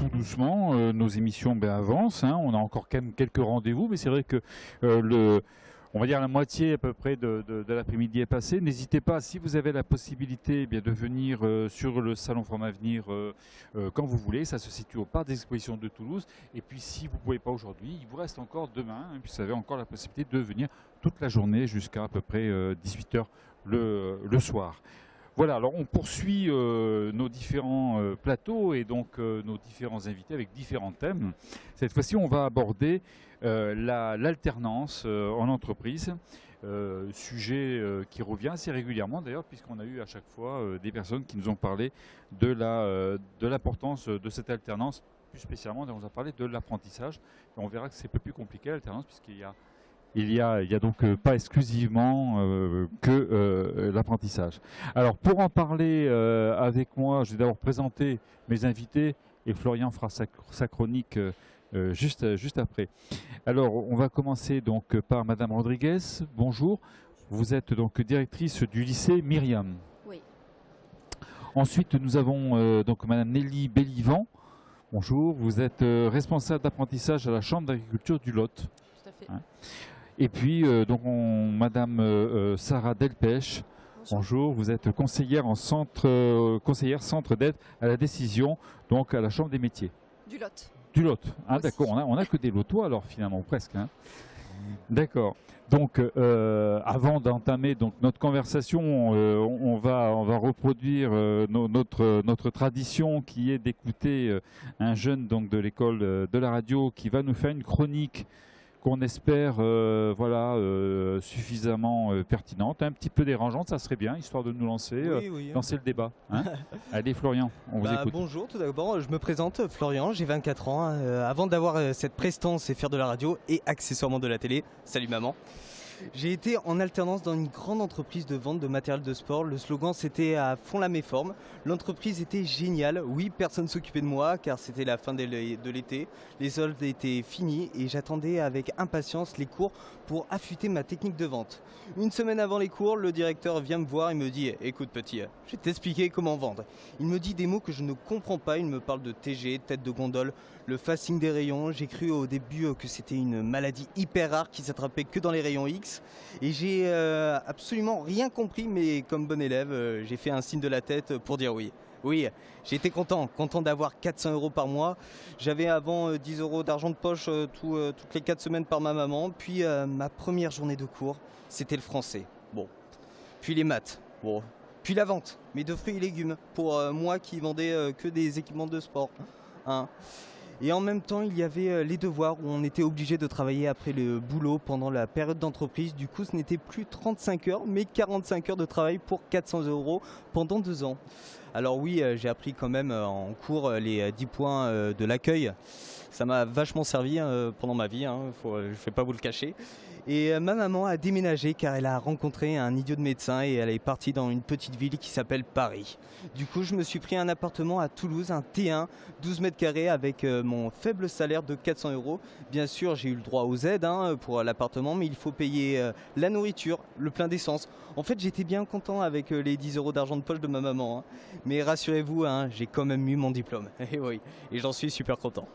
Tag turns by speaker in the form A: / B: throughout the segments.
A: tout doucement, nos émissions avancent, hein. On a encore quand même quelques rendez-vous, mais c'est vrai que on va dire la moitié à peu près de l'après-midi est passée. N'hésitez pas, si vous avez la possibilité de venir sur le Salon Forme Avenir quand vous voulez. Ça se situe au Parc des Expositions de Toulouse. Et puis si vous ne pouvez pas aujourd'hui, il vous reste encore demain, hein, puis vous avez encore la possibilité de venir toute la journée jusqu'à à peu près 18 h le soir. Voilà, alors on poursuit nos différents plateaux et donc nos différents invités avec différents thèmes. Cette fois-ci, on va aborder l'alternance en entreprise, sujet qui revient assez régulièrement d'ailleurs, puisqu'on a eu à chaque fois des personnes qui nous ont parlé de l'importance de cette alternance. Plus spécialement, on a parlé de l'apprentissage. On verra que c'est un peu plus compliqué l'alternance, il y a donc pas exclusivement que l'apprentissage. Alors pour en parler avec moi, je vais d'abord présenter mes invités et Florian fera sa chronique juste après. Alors on va commencer donc par Madame Rodriguez. Bonjour. Vous êtes donc directrice du lycée Myriam.
B: Oui.
A: Ensuite nous avons donc Madame Nelly Bellivan. Bonjour. Vous êtes responsable d'apprentissage à la Chambre d'agriculture du Lot.
B: Tout à fait.
A: Hein. Et puis, Madame Sarah Delpech. Bonjour, vous êtes conseillère centre d'aide à la décision, donc à la Chambre des métiers.
B: Du Lot.
A: Du Lot. Ah, d'accord, on a que des lotois alors finalement, presque. Hein. D'accord. Donc, avant d'entamer notre conversation, on va reproduire notre tradition qui est d'écouter un jeune donc, de l'école de la radio qui va nous faire une chronique qu'on espère suffisamment pertinente, un petit peu dérangeante, ça serait bien, histoire de nous lancer, lancer le débat. Hein. Allez Florian, on vous écoute.
C: Bonjour, tout d'abord, je me présente, Florian, j'ai 24 ans. Avant d'avoir cette prestance et faire de la radio et accessoirement de la télé, salut maman. J'ai été en alternance dans une grande entreprise de vente de matériel de sport. Le slogan c'était à fond la méforme. L'entreprise était géniale. Oui, personne ne s'occupait de moi car c'était la fin de l'été. Les soldes étaient finis et j'attendais avec impatience les cours pour affûter ma technique de vente. Une semaine avant les cours, le directeur vient me voir et me dit « Écoute petit, je vais t'expliquer comment vendre ». Il me dit des mots que je ne comprends pas. Il me parle de TG, tête de gondole, le fasting des rayons. J'ai cru au début que c'était une maladie hyper rare qui s'attrapait que dans les rayons X. Et j'ai absolument rien compris, mais comme bon élève, j'ai fait un signe de la tête pour dire oui. Oui, j'ai été content d'avoir 400 € par mois. J'avais avant 10 € d'argent de poche toutes les 4 semaines par ma maman. Puis ma première journée de cours, c'était le français. Bon. Puis les maths. Bon. Puis la vente, mais de fruits et légumes, pour moi qui vendais que des équipements de sport. Hein. Et en même temps, il y avait les devoirs où on était obligé de travailler après le boulot pendant la période d'entreprise. Du coup, ce n'était plus 35 heures, mais 45 heures de travail pour 400 € pendant 2 ans. Alors oui, j'ai appris quand même en cours les 10 points de l'accueil. Ça m'a vachement servi pendant ma vie, hein, je ne vais pas vous le cacher. Et ma maman a déménagé car elle a rencontré un idiot de médecin et elle est partie dans une petite ville qui s'appelle Paris. Du coup, je me suis pris un appartement à Toulouse, un T1, 12 mètres carrés avec mon faible salaire de 400 €. Bien sûr, j'ai eu le droit aux aides pour l'appartement, mais il faut payer la nourriture, le plein d'essence. En fait, j'étais bien content avec les 10 € d'argent de poche de ma maman. Hein. Mais rassurez-vous, j'ai quand même eu mon diplôme. Et oui, et j'en suis super content.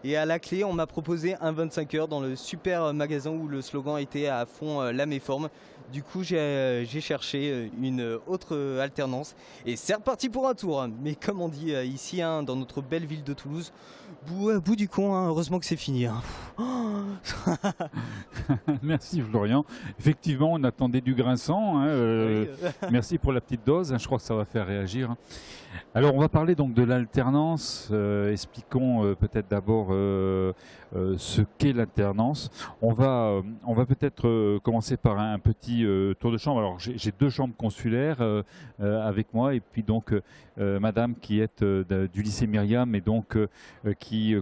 C: Et à la clé, on m'a proposé un 25 heures dans le super magasin où le slogan était à fond la méforme. Du coup, j'ai cherché une autre alternance et c'est reparti pour un tour. Mais comme on dit ici, dans notre belle ville de Toulouse, bout du con, heureusement que c'est fini.
A: Merci Florian. Effectivement, on attendait du grinçant. Oui. Merci pour la petite dose. Je crois que ça va faire réagir. Alors, on va parler donc de l'alternance. Expliquons peut-être d'abord ce qu'est l'alternance. On va peut-être commencer par un petit tour de chambre. Alors, j'ai 2 chambres consulaires avec moi et puis donc Madame qui est du lycée Myriam et donc qui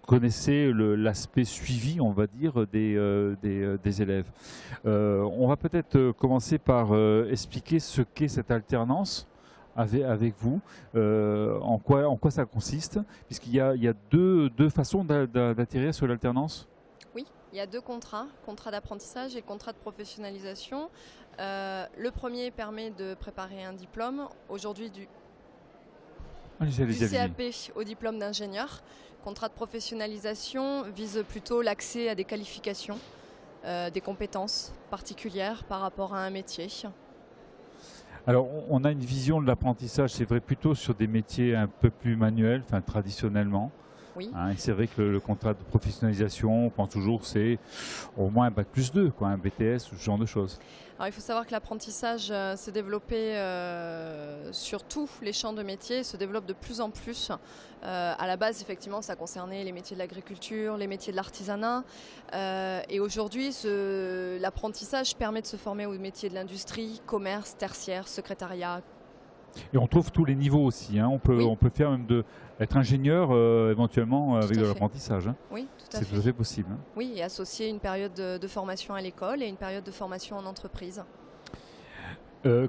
A: connaissait l'aspect suivi, on va dire, des élèves. On va peut-être commencer par expliquer ce qu'est cette alternance avec vous, en quoi ça consiste, puisqu'il y a deux façons d'atterrir sur l'alternance.
B: Oui, il y a 2 contrats d'apprentissage et contrat de professionnalisation. Le premier permet de préparer un diplôme. Aujourd'hui,
A: Allez-y,
B: du
A: allez-y, allez-y.
B: CAP au diplôme d'ingénieur. Contrat de professionnalisation vise plutôt l'accès à des qualifications, des compétences particulières par rapport à un métier.
A: Alors, on a une vision de l'apprentissage, c'est vrai, plutôt sur des métiers un peu plus manuels, enfin traditionnellement.
B: Oui.
A: Hein, et c'est vrai que le contrat de professionnalisation, on pense toujours c'est au moins un bac+2, quoi, un BTS, ce genre de choses.
B: Alors, il faut savoir que l'apprentissage s'est développé sur tous les champs de métiers, se développe de plus en plus. À la base, effectivement, ça concernait les métiers de l'agriculture, les métiers de l'artisanat. Et aujourd'hui, l'apprentissage permet de se former aux métiers de l'industrie, commerce, tertiaire, secrétariat.
A: Et on trouve tous les niveaux aussi. Hein.
B: Oui.
A: On peut faire même être ingénieur éventuellement avec de
B: à fait.
A: l'apprentissage. Hein.
B: Oui, tout à
A: C'est
B: fait.
A: tout à fait possible. Hein.
B: Oui, et associer une période de formation à l'école et une période de formation en entreprise.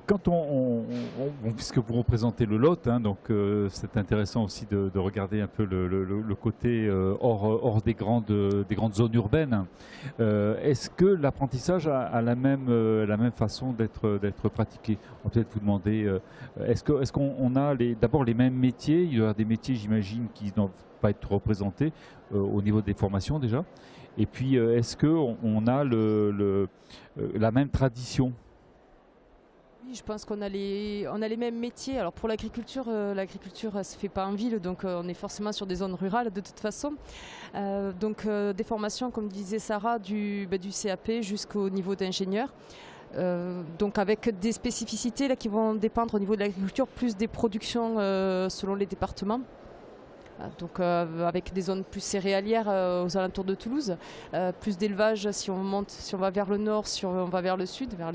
A: Quand puisque vous représentez le Lot, hein, donc c'est intéressant aussi de regarder un peu le côté hors des grandes zones urbaines. Est-ce que l'apprentissage a la même façon d'être pratiqué? On va peut-être vous demander, est-ce qu'on a d'abord les mêmes métiers? Il y aura des métiers, j'imagine, qui ne doivent pas être représentés au niveau des formations déjà. Et puis, est-ce qu'on a la même tradition?
D: Oui, je pense qu'on a les mêmes métiers. Alors pour l'agriculture, l'agriculture ne se fait pas en ville, donc on est forcément sur des zones rurales de toute façon. Donc des formations, comme disait Sarah, du CAP jusqu'au niveau d'ingénieur. Donc avec des spécificités là, qui vont dépendre au niveau de l'agriculture, plus des productions selon les départements. Donc avec des zones plus céréalières aux alentours de Toulouse, plus d'élevage si on va vers le nord, si on va vers le sud, on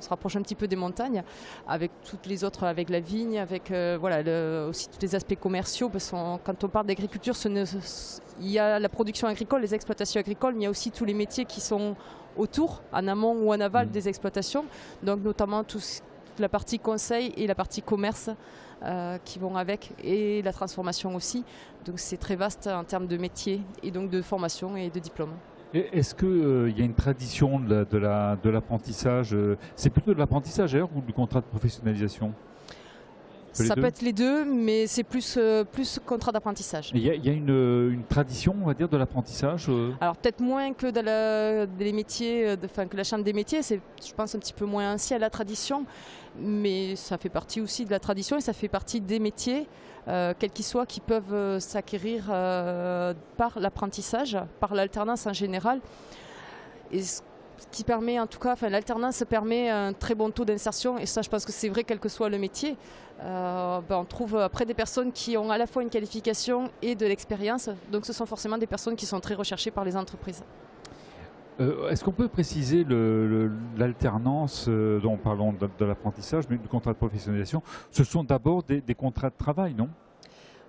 D: se rapproche un petit peu des montagnes, avec toutes les autres, avec la vigne, avec aussi tous les aspects commerciaux, parce que quand on parle d'agriculture, il y a la production agricole, les exploitations agricoles, mais il y a aussi tous les métiers qui sont autour, en amont ou en aval des exploitations, donc notamment toute la partie conseil et la partie commerce qui vont avec, et la transformation aussi. Donc c'est très vaste en termes de métiers et donc de formation et de diplôme.
A: Est-ce qu'il y a une tradition de l'apprentissage? C'est plutôt de l'apprentissage d'ailleurs ou du contrat de professionnalisation?
D: Ça peut être les deux, mais c'est plus contrat d'apprentissage.
A: Il y a une tradition, on va dire, de l'apprentissage
D: Alors peut-être moins que des métiers, que la Chambre des métiers, c'est, je pense, un petit peu moins ancien la tradition, mais ça fait partie aussi de la tradition et ça fait partie des métiers, quels qu'ils soient, qui peuvent s'acquérir par l'apprentissage, par l'alternance en général. Et ce qui permet, en tout cas, l'alternance permet un très bon taux d'insertion, et ça je pense que c'est vrai quel que soit le métier. On trouve après des personnes qui ont à la fois une qualification et de l'expérience, donc ce sont forcément des personnes qui sont très recherchées par les entreprises.
A: Est-ce qu'on peut préciser l'alternance dont parlons de l'apprentissage, mais du contrat de professionnalisation, ce sont d'abord des contrats de travail, non ?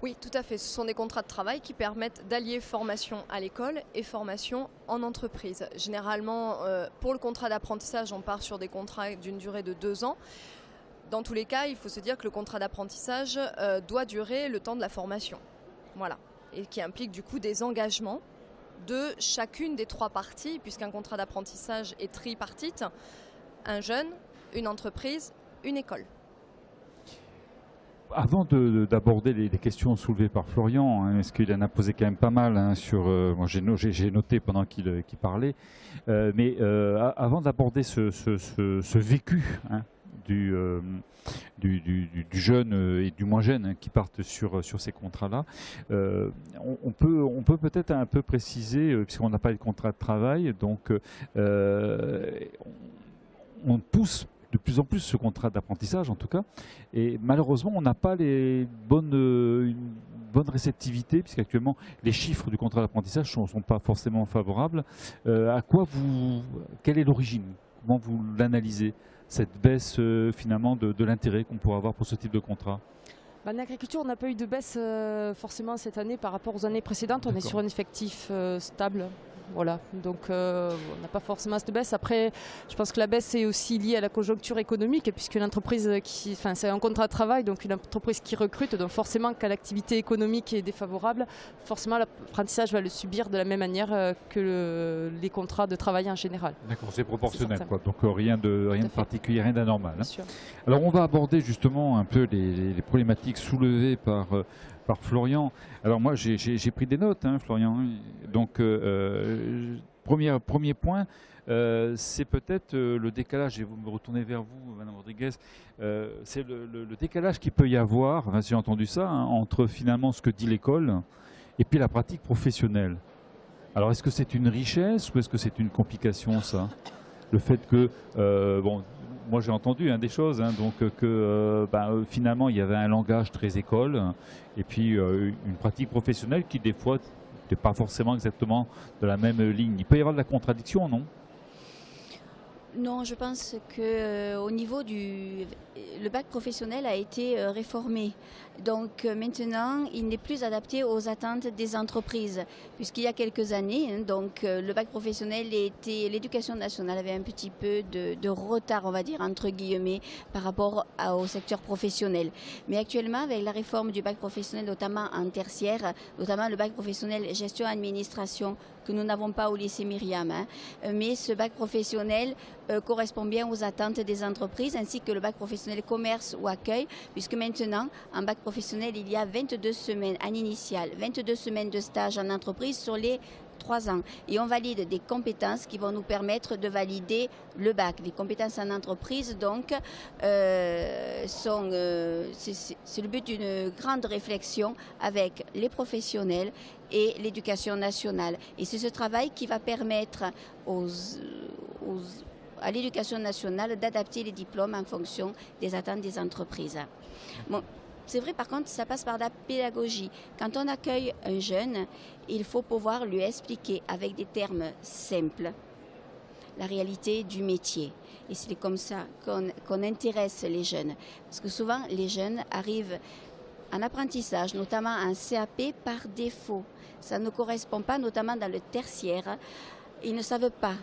B: Oui, tout à fait. Ce sont des contrats de travail qui permettent d'allier formation à l'école et formation en entreprise. Généralement, pour le contrat d'apprentissage, on part sur des contrats d'une durée de 2 ans. Dans tous les cas, il faut se dire que le contrat d'apprentissage doit durer le temps de la formation. Voilà. Et qui implique du coup des engagements de chacune des 3 parties, puisqu'un contrat d'apprentissage est tripartite: un jeune, une entreprise, une école.
A: Avant d'aborder les questions soulevées par Florian, hein, parce qu'il en a posé quand même pas mal hein, moi j'ai noté pendant qu'il parlait, mais avant d'aborder ce vécu hein, du jeune et du moins jeune hein, qui partent sur ces contrats-là, on peut peut-être un peu préciser, puisqu'on n'a pas de contrat de travail, donc on pousse de plus en plus ce contrat d'apprentissage en tout cas, et malheureusement on n'a pas une bonne réceptivité, puisqu'actuellement les chiffres du contrat d'apprentissage ne sont pas forcément favorables. Quelle est l'origine? Comment vous l'analysez, cette baisse finalement de l'intérêt qu'on pourrait avoir pour ce type de contrat?
D: En agriculture, on n'a pas eu de baisse forcément cette année par rapport aux années précédentes. On est sur un effectif stable Voilà, donc on n'a pas forcément cette baisse. Après, je pense que la baisse est aussi liée à la conjoncture économique, puisqu'une entreprise c'est un contrat de travail, donc une entreprise qui recrute, donc forcément quand l'activité économique est défavorable, forcément l'apprentissage va le subir de la même manière que les contrats de travail en général.
A: D'accord, c'est proportionnel,
D: certain.
A: quoi. Donc rien de particulier, rien d'anormal.
D: Bien sûr.
A: Alors on va aborder justement un peu les problématiques soulevées par Florian. Alors moi j'ai pris des notes, hein, Florian. Donc premier point, c'est peut-être le décalage, et vous me retournez vers vous, Madame Rodriguez, c'est le décalage qu'il peut y avoir, enfin, si j'ai entendu ça, hein, entre finalement ce que dit l'école et puis la pratique professionnelle. Alors est-ce que c'est une richesse ou est-ce que c'est une complication, ça? Le fait que, bon, moi j'ai entendu des choses, hein, donc que finalement il y avait un langage très école et puis une pratique professionnelle qui des fois n'était pas forcément exactement de la même ligne. Il peut y avoir de la contradiction, non?
E: Non, je pense que au niveau le bac professionnel a été réformé. Donc maintenant, il n'est plus adapté aux attentes des entreprises, puisqu'il y a quelques années, le bac professionnel l'éducation nationale avait un petit peu de retard, on va dire entre guillemets, par rapport au secteur professionnel. Mais actuellement, avec la réforme du bac professionnel, notamment en tertiaire, notamment le bac professionnel gestion-administration, que nous n'avons pas au lycée Myriam, mais ce bac professionnel correspond bien aux attentes des entreprises, ainsi que le bac professionnel commerce ou accueil, puisque maintenant, en bac professionnel, il y a 22 semaines en initiale, 22 semaines de stage en entreprise sur les 3 ans. Et on valide des compétences qui vont nous permettre de valider le bac. Les compétences en entreprise, donc, c'est le but d'une grande réflexion avec les professionnels et l'éducation nationale. Et c'est ce travail qui va permettre à l'éducation nationale d'adapter les diplômes en fonction des attentes des entreprises. Bon, c'est vrai, par contre, ça passe par la pédagogie. Quand on accueille un jeune, il faut pouvoir lui expliquer avec des termes simples la réalité du métier. Et c'est comme ça qu'on intéresse les jeunes. Parce que souvent, les jeunes arrivent en apprentissage, notamment en CAP, par défaut. Ça ne correspond pas, notamment dans le tertiaire. Ils ne savent pas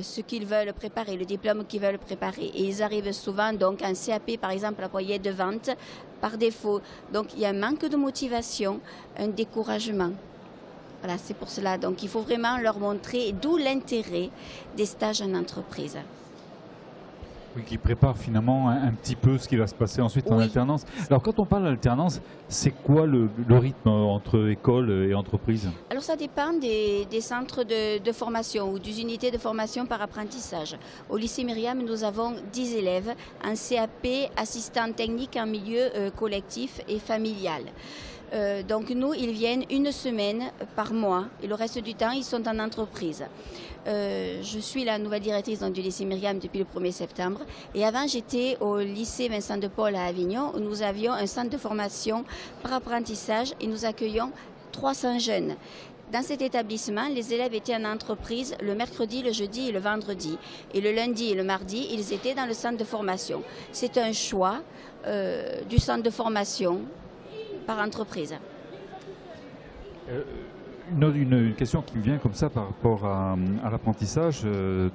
E: ce qu'ils veulent préparer, le diplôme qu'ils veulent préparer. Et ils arrivent souvent donc en CAP, par exemple, à employé de vente, par défaut. Donc il y a un manque de motivation, un découragement. Voilà, c'est pour cela. Donc il faut vraiment leur montrer, d'où l'intérêt des stages en entreprise.
A: Oui, qui prépare finalement un petit peu ce qui va se passer ensuite en alternance. Alors quand on parle d'alternance, c'est quoi le rythme entre école et entreprise?
E: Alors ça dépend des centres de formation ou des unités de formation par apprentissage. Au lycée Myriam, nous avons 10 élèves en CAP, assistant technique en milieu collectif et familial. Donc nous, ils viennent 1 semaine par mois et le reste du temps, ils sont en entreprise. Je suis la nouvelle directrice du lycée Myriam depuis le 1er septembre. Et avant, j'étais au lycée Vincent de Paul à Avignon, où nous avions un centre de formation par apprentissage et nous accueillons 300 jeunes. Dans cet établissement, les élèves étaient en entreprise le mercredi, le jeudi et le vendredi. Et le lundi et le mardi, ils étaient dans le centre de formation. C'est un choix du centre de formation par entreprise.
A: Une question qui me vient comme ça par rapport à l'apprentissage,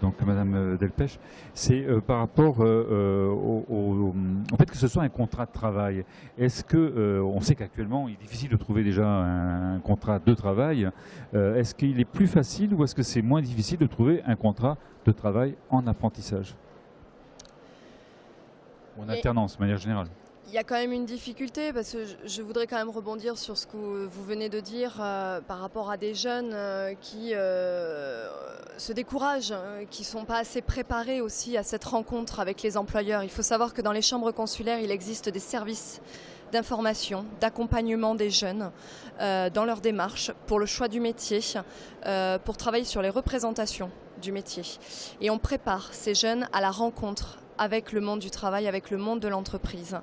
A: donc Madame Delpech, c'est par rapport au fait que ce soit un contrat de travail. Est-ce que, on sait qu'actuellement il est difficile de trouver déjà un contrat de travail, est-ce qu'il est plus facile ou est-ce que c'est moins difficile de trouver un contrat de travail en apprentissage? Ou en alternance, de manière générale?
B: Il y a quand même une difficulté parce que je voudrais quand même rebondir sur ce que vous venez de dire par rapport à des jeunes qui se découragent, qui ne sont pas assez préparés aussi à cette rencontre avec les employeurs. Il faut savoir que dans les chambres consulaires, il existe des services d'information, d'accompagnement des jeunes dans leur démarche pour le choix du métier, pour travailler sur les représentations du métier. Et on prépare ces jeunes à la rencontre avec le monde du travail, avec le monde de l'entreprise.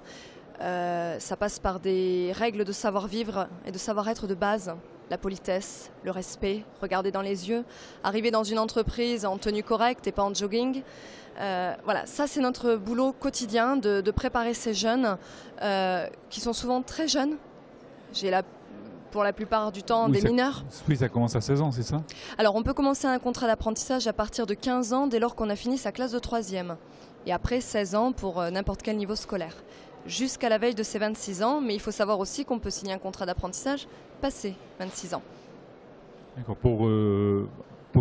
B: Ça passe par des règles de savoir-vivre et de savoir-être de base. La politesse, le respect, regarder dans les yeux, arriver dans une entreprise en tenue correcte et pas en jogging. Voilà, ça c'est notre boulot quotidien de préparer ces jeunes qui sont souvent très jeunes. J'ai la pour la plupart du temps
A: Oui,
B: des mineurs.
A: Oui, ça commence à 16 ans, c'est ça?
B: Alors on peut commencer un contrat d'apprentissage à partir de 15 ans dès lors qu'on a fini sa classe de 3e. Et après 16 ans pour n'importe quel niveau scolaire. Jusqu'à la veille de ses 26 ans, mais il faut savoir aussi qu'on peut signer un contrat d'apprentissage passé 26 ans.
A: D'accord. Pour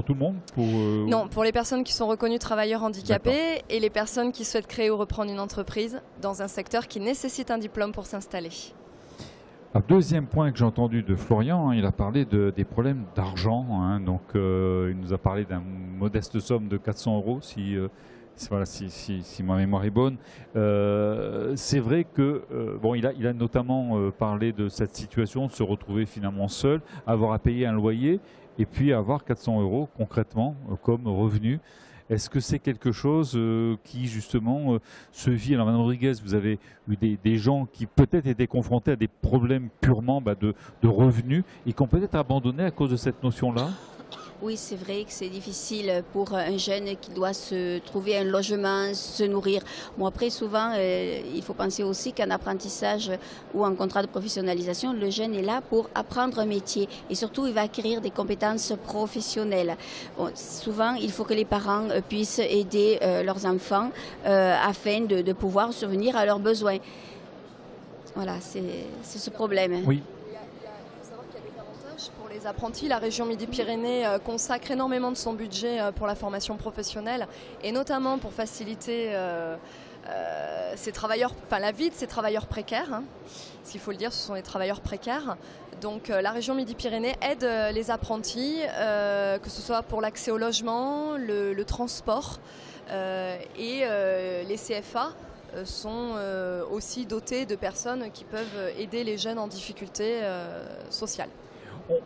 A: tout le monde?
B: Non, pour les personnes qui sont reconnues travailleurs handicapés et les personnes qui souhaitent créer ou reprendre une entreprise dans un secteur qui nécessite un diplôme pour s'installer.
A: Alors, deuxième point que j'ai entendu de Florian, il a parlé des problèmes d'argent. Donc, il nous a parlé d'une modeste somme de 400 €, si ma mémoire est bonne. C'est vrai que il a notamment parlé de cette situation, de se retrouver finalement seul, avoir à payer un loyer et puis avoir 400 € concrètement comme revenu. Est-ce que c'est quelque chose qui justement se vit? Alors Madame Rodriguez, vous avez eu des gens qui peut-être étaient confrontés à des problèmes purement de revenus et qui ont peut-être abandonné à cause de cette notion-là?
E: Oui, c'est vrai que c'est difficile pour un jeune qui doit se trouver un logement, se nourrir. Bon, après, souvent, il faut penser aussi qu'en apprentissage ou en contrat de professionnalisation, le jeune est là pour apprendre un métier et surtout, il va acquérir des compétences professionnelles. Bon, souvent, il faut que les parents puissent aider leurs enfants afin de pouvoir survenir à leurs besoins. Voilà, c'est ce problème.
A: Oui.
B: Pour les apprentis, la région Midi-Pyrénées consacre énormément de son budget pour la formation professionnelle et notamment pour faciliter la vie de ces travailleurs précaires. S'il faut le dire, ce sont des travailleurs précaires. Donc la région Midi-Pyrénées aide les apprentis, que ce soit pour l'accès au logement, le transport et les CFA sont aussi dotés de personnes qui peuvent aider les jeunes en difficulté sociale.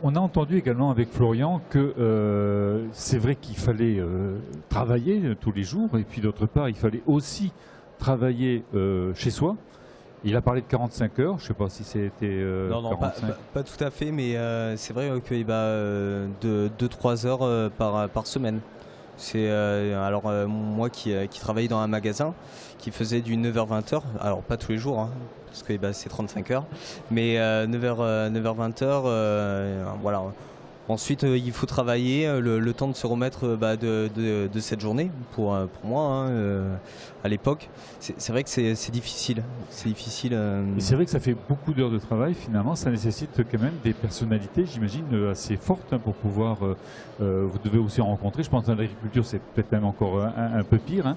A: On a entendu également avec Florian que c'est vrai qu'il fallait travailler tous les jours et puis d'autre part il fallait aussi travailler chez soi. Il a parlé de 45 heures, je ne sais pas si c'était
C: Non,
A: 45.
C: pas tout à fait, mais c'est vrai qu'il va de 2-3 heures par semaine. C'est moi qui travaillais dans un magasin qui faisait du 9h-20h, alors pas tous les jours, parce que c'est 35 heures, mais 9h-20h, voilà. Ensuite, il faut travailler le temps de se remettre de cette journée. Pour moi, à l'époque, c'est vrai que c'est difficile. C'est difficile.
A: Et c'est vrai que ça fait beaucoup d'heures de travail. Finalement, ça nécessite quand même des personnalités, j'imagine, assez fortes pour pouvoir. Vous devez aussi en rencontrer. Je pense que dans l'agriculture, c'est peut-être même encore un peu pire.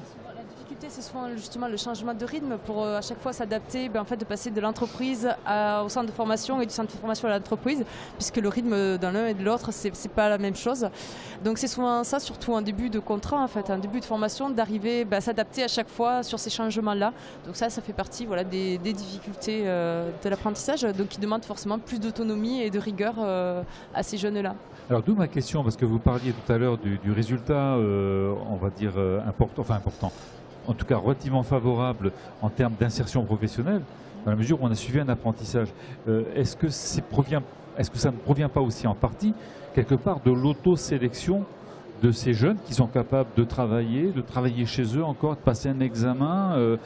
D: C'est souvent justement le changement de rythme pour à chaque fois s'adapter, de passer de l'entreprise au centre de formation et du centre de formation à l'entreprise, puisque le rythme d'un l'un et de l'autre, c'est pas la même chose. Donc c'est souvent ça, surtout en début de contrat, en début de formation, d'arriver à s'adapter à chaque fois sur ces changements-là. Donc ça fait partie des difficultés de l'apprentissage, donc qui demandent forcément plus d'autonomie et de rigueur à ces jeunes-là.
A: Alors d'où ma question, parce que vous parliez tout à l'heure du résultat, on va dire important. En tout cas relativement favorable en termes d'insertion professionnelle, dans la mesure où on a suivi un apprentissage. Est-ce que ça ne provient pas aussi en partie, quelque part, de l'auto-sélection de ces jeunes qui sont capables de travailler chez eux encore, de passer un examen?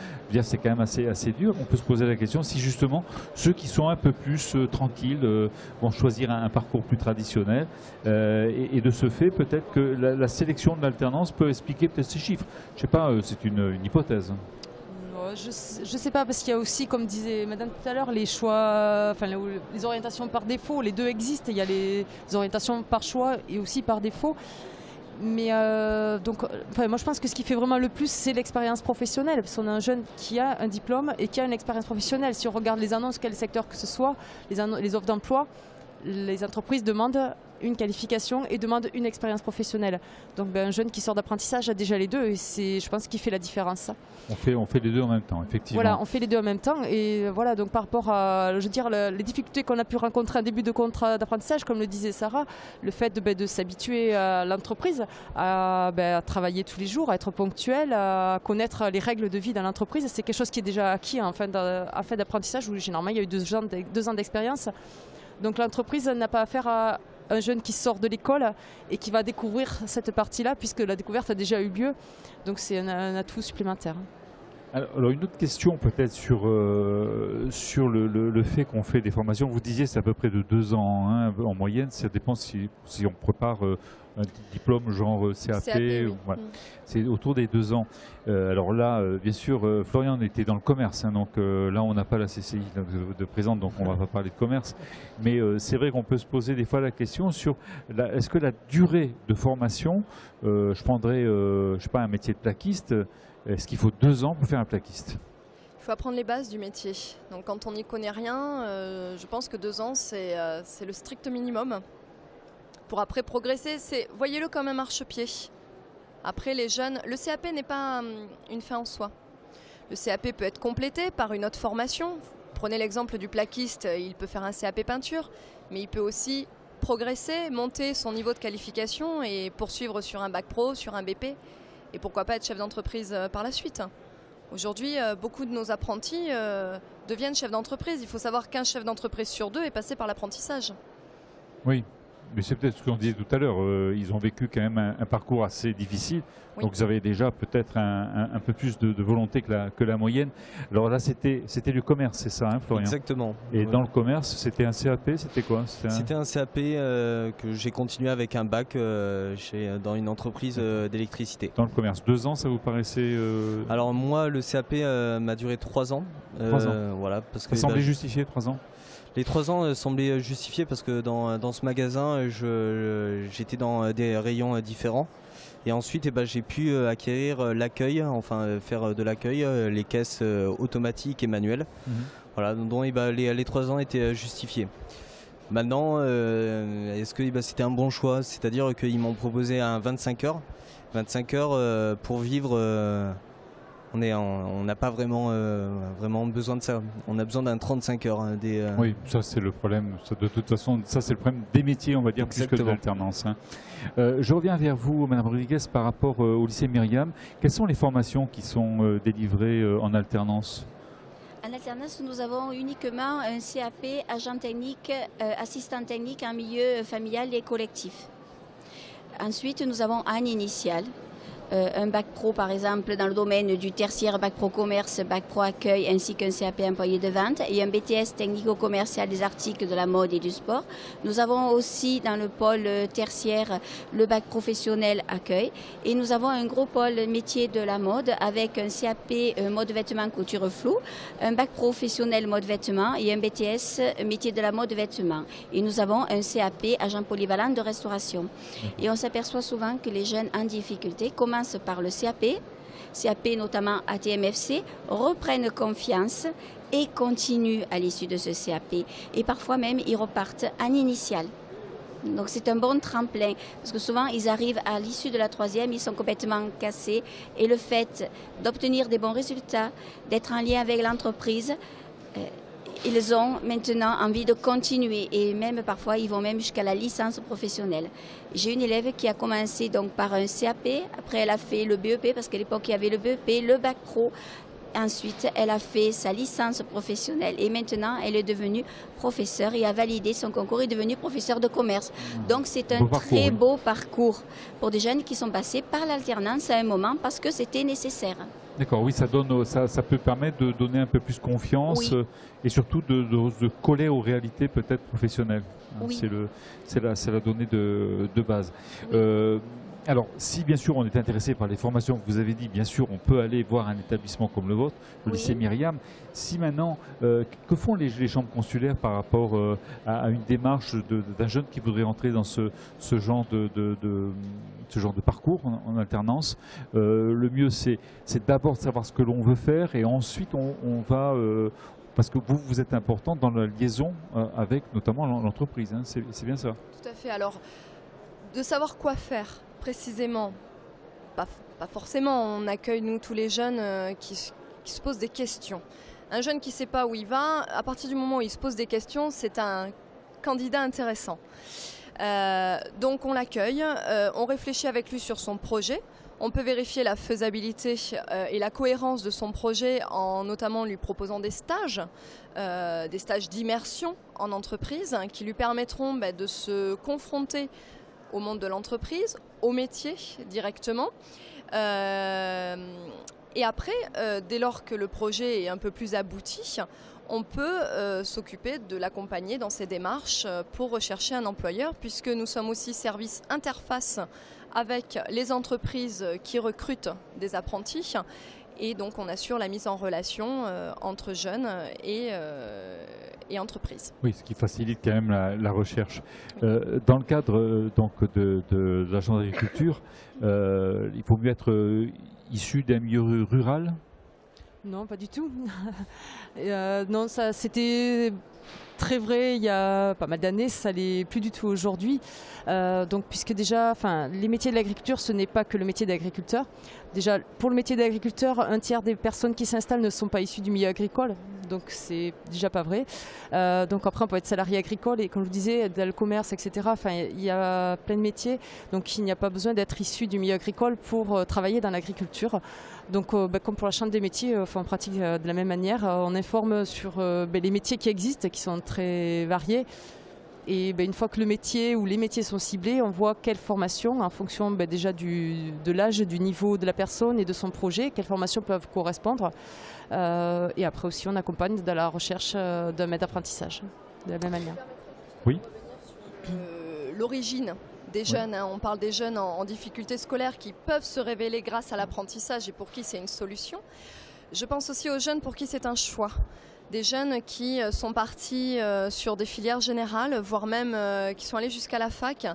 A: C'est quand même assez dur. On peut se poser la question si justement ceux qui sont un peu plus tranquilles vont choisir un parcours plus traditionnel et de ce fait peut-être que la sélection de l'alternance peut expliquer peut-être ces chiffres. Je ne sais pas, c'est une hypothèse.
D: Je ne sais pas, parce qu'il y a aussi, comme disait Madame tout à l'heure, les choix, les orientations par défaut. Les deux existent. Il y a les orientations par choix et aussi par défaut. Mais moi je pense que ce qui fait vraiment le plus, c'est l'expérience professionnelle, parce qu'on a un jeune qui a un diplôme et qui a une expérience professionnelle. Si on regarde les annonces, quel secteur que ce soit, les offres d'emploi, les entreprises demandent une qualification et demandent une expérience professionnelle. Donc un jeune qui sort d'apprentissage a déjà les deux et c'est, je pense, qui fait la différence.
A: On fait les deux en même temps, effectivement.
D: Voilà, on fait les deux en même temps et voilà, donc par rapport à, les difficultés qu'on a pu rencontrer en début de contrat d'apprentissage, comme le disait Sarah, le fait de s'habituer à l'entreprise, à travailler tous les jours, à être ponctuel, à connaître les règles de vie dans l'entreprise, c'est quelque chose qui est déjà acquis en fin d'apprentissage où généralement il y a eu 2 ans d'expérience. Donc l'entreprise n'a pas affaire à un jeune qui sort de l'école et qui va découvrir cette partie-là, puisque la découverte a déjà eu lieu. Donc c'est un atout supplémentaire.
A: Alors, une autre question peut-être sur le fait qu'on fait des formations. Vous disiez c'est à peu près de 2 ans hein, en moyenne. Ça dépend si on prépare un diplôme genre CAP.
B: CAP, oui.
A: Voilà. C'est autour des 2 ans. Alors là, bien sûr, Florian était dans le commerce. Hein, donc là, on n'a pas la CCI de présente, donc on ne va pas parler de commerce. Mais c'est vrai qu'on peut se poser des fois la question sur est-ce que la durée de formation, je prendrais, je sais pas, un métier de plaquiste. Est-ce qu'il faut 2 ans pour faire un plaquiste?
B: Il faut apprendre les bases du métier. Donc quand on n'y connaît rien, je pense que 2 ans, c'est le strict minimum. Pour après progresser, voyez-le comme un marchepied. Après les jeunes, le CAP n'est pas une fin en soi. Le CAP peut être complété par une autre formation. Prenez l'exemple du plaquiste, il peut faire un CAP peinture, mais il peut aussi progresser, monter son niveau de qualification et poursuivre sur un bac pro, sur un BP. Et pourquoi pas être chef d'entreprise par la suite. Aujourd'hui, beaucoup de nos apprentis deviennent chefs d'entreprise. Il faut savoir qu'un chef d'entreprise sur 2 est passé par l'apprentissage.
A: Oui, mais c'est peut-être ce qu'on disait tout à l'heure. Ils ont vécu quand même un parcours assez difficile.
B: Oui.
A: Donc vous avez déjà peut-être un peu plus de volonté que la moyenne. Alors là, c'était du commerce, c'est ça, hein, Florian?
C: Exactement.
A: Et
C: Ouais.
A: dans le commerce, c'était un CAP, c'était quoi?
C: C'était un CAP que j'ai continué avec un bac dans une entreprise d'électricité.
A: Dans le commerce. 2 ans, ça vous paraissait...
C: Alors moi, le CAP m'a duré 3 ans.
A: 3 ans.
C: Voilà, parce
A: ça
C: que
A: semblait justifié, 3 ans?
C: les 3 ans semblaient justifiés parce que dans ce magasin, j'étais dans des rayons différents. Et ensuite, j'ai pu acquérir l'accueil, enfin faire de l'accueil, les caisses automatiques et manuelles. Voilà, donc les 3 ans étaient justifiés. Maintenant, est-ce que c'était un bon choix? C'est-à-dire qu'ils m'ont proposé un 25 heures. 25 heures pour vivre, on n'a pas vraiment besoin de ça. On a besoin d'un 35 heures. Hein,
A: Oui, ça c'est le problème. Ça, de toute façon, ça c'est le problème des métiers, on va dire, plus que de
C: Exactement.
A: l'alternance. Hein. Je reviens vers vous, Madame Rodriguez, par rapport au lycée Myriam. Quelles sont les formations qui sont délivrées en alternance?
E: En alternance, nous avons uniquement un CAP, agent technique, assistant technique en milieu familial et collectif. Ensuite, nous avons un initial, un bac pro par exemple dans le domaine du tertiaire, bac pro commerce, bac pro accueil, ainsi qu'un CAP employé de vente et un BTS technico-commercial des articles de la mode et du sport. Nous avons aussi dans le pôle tertiaire le bac professionnel accueil et nous avons un gros pôle métier de la mode avec un CAP mode vêtements couture floue, un bac professionnel mode vêtements et un BTS métier de la mode vêtements. Et nous avons un CAP agent polyvalent de restauration. Et on s'aperçoit souvent que les jeunes en difficulté commencent par le CAP notamment ATMFC, reprennent confiance et continuent à l'issue de ce CAP. Et parfois même, ils repartent en initial. Donc c'est un bon tremplin, parce que souvent ils arrivent à l'issue de la 3e, ils sont complètement cassés. Et le fait d'obtenir des bons résultats, d'être en lien avec l'entreprise, ils ont maintenant envie de continuer et même parfois ils vont même jusqu'à la licence professionnelle. J'ai une élève qui a commencé donc par un CAP, après elle a fait le BEP parce qu'à l'époque il y avait le BEP, le bac pro. Ensuite, elle a fait sa licence professionnelle et maintenant elle est devenue professeure et a validé son concours et est devenue professeure de commerce. Donc c'est un très beau parcours pour des jeunes qui sont passés par l'alternance à un moment parce que c'était nécessaire.
A: D'accord, oui, ça peut permettre de donner un peu plus confiance
E: Oui.
A: et surtout de coller aux réalités peut-être professionnelles. Hein,
E: Oui.
A: c'est la donnée de base.
E: Oui.
A: Alors, si bien sûr on est intéressé par les formations que vous avez dit, bien sûr on peut aller voir un établissement comme le vôtre, le
E: Oui.
A: lycée Myriam. Si maintenant, que font les chambres consulaires par rapport à une démarche d'un jeune qui voudrait entrer dans ce genre de parcours en alternance? Le mieux c'est d'abord de savoir ce que l'on veut faire et ensuite on va... parce que vous êtes important dans la liaison avec notamment l'entreprise, hein, c'est bien ça?
B: Tout à fait. Alors, de savoir quoi faire précisément, pas forcément. On accueille, nous, tous les jeunes qui se posent des questions. Un jeune qui ne sait pas où il va, à partir du moment où il se pose des questions, c'est un candidat intéressant. Donc on l'accueille, on réfléchit avec lui sur son projet. On peut vérifier la faisabilité et la cohérence de son projet en notamment lui proposant des stages d'immersion en entreprise hein, qui lui permettront de se confronter au monde de l'entreprise, au métier directement. Et après, dès lors que le projet est un peu plus abouti, on peut s'occuper de l'accompagner dans ses démarches pour rechercher un employeur, puisque nous sommes aussi service interface avec les entreprises qui recrutent des apprentis. Et donc on assure la mise en relation entre jeunes et entreprises.
A: Oui, ce qui facilite quand même la recherche. Dans le cadre donc de l'agence d'agriculture, il faut mieux être issu d'un milieu rural?
D: Non, pas du tout. Non, ça c'était très vrai il y a pas mal d'années, ça l'est plus du tout aujourd'hui. Donc puisque déjà, les métiers de l'agriculture, ce n'est pas que le métier d'agriculteur. Déjà, pour le métier d'agriculteur, un tiers des personnes qui s'installent ne sont pas issues du milieu agricole, donc c'est déjà pas vrai. Donc après, on peut être salarié agricole et comme je vous disais, dans le commerce, etc. Il y a plein de métiers, donc il n'y a pas besoin d'être issu du milieu agricole pour travailler dans l'agriculture. Donc comme pour la Chambre des métiers, on pratique de la même manière. On informe sur les métiers qui existent, qui sont très variés. Et une fois que le métier ou les métiers sont ciblés, on voit quelle formation, en fonction déjà de l'âge, du niveau de la personne et de son projet, quelles formations peuvent correspondre. Et après aussi, on accompagne dans la recherche d'un maître d'apprentissage, de la même manière.
A: Oui.
B: L'origine des jeunes, on parle des jeunes en difficulté scolaire qui peuvent se révéler grâce à l'apprentissage et pour qui c'est une solution. Je pense aussi aux jeunes pour qui c'est un choix. Des jeunes qui sont partis sur des filières générales, voire même qui sont allés jusqu'à la fac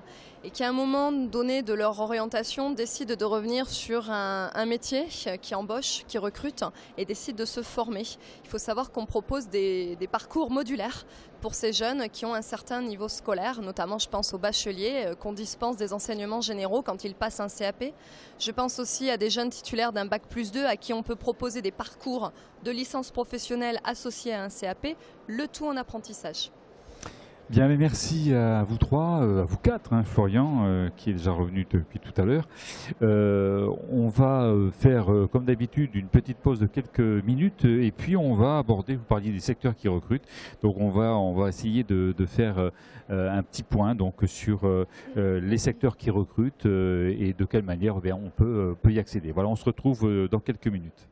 B: et qui à un moment donné de leur orientation décident de revenir sur un métier qui embauche, qui recrute et décident de se former. Il faut savoir qu'on propose des parcours modulaires pour ces jeunes qui ont un certain niveau scolaire, notamment je pense aux bacheliers qu'on dispense des enseignements généraux quand ils passent un CAP. Je pense aussi à des jeunes titulaires d'un Bac+2 à qui on peut proposer des parcours de licence professionnelle associés à un CAP, le tout en apprentissage.
A: Bien, mais merci à vous trois, à vous quatre, Florian, qui est déjà revenu depuis tout à l'heure. On va faire, comme d'habitude, une petite pause de quelques minutes et puis on va aborder, vous parliez des secteurs qui recrutent, donc on va essayer de faire un petit point donc, sur les secteurs qui recrutent et de quelle manière on peut y accéder. Voilà, on se retrouve dans quelques minutes.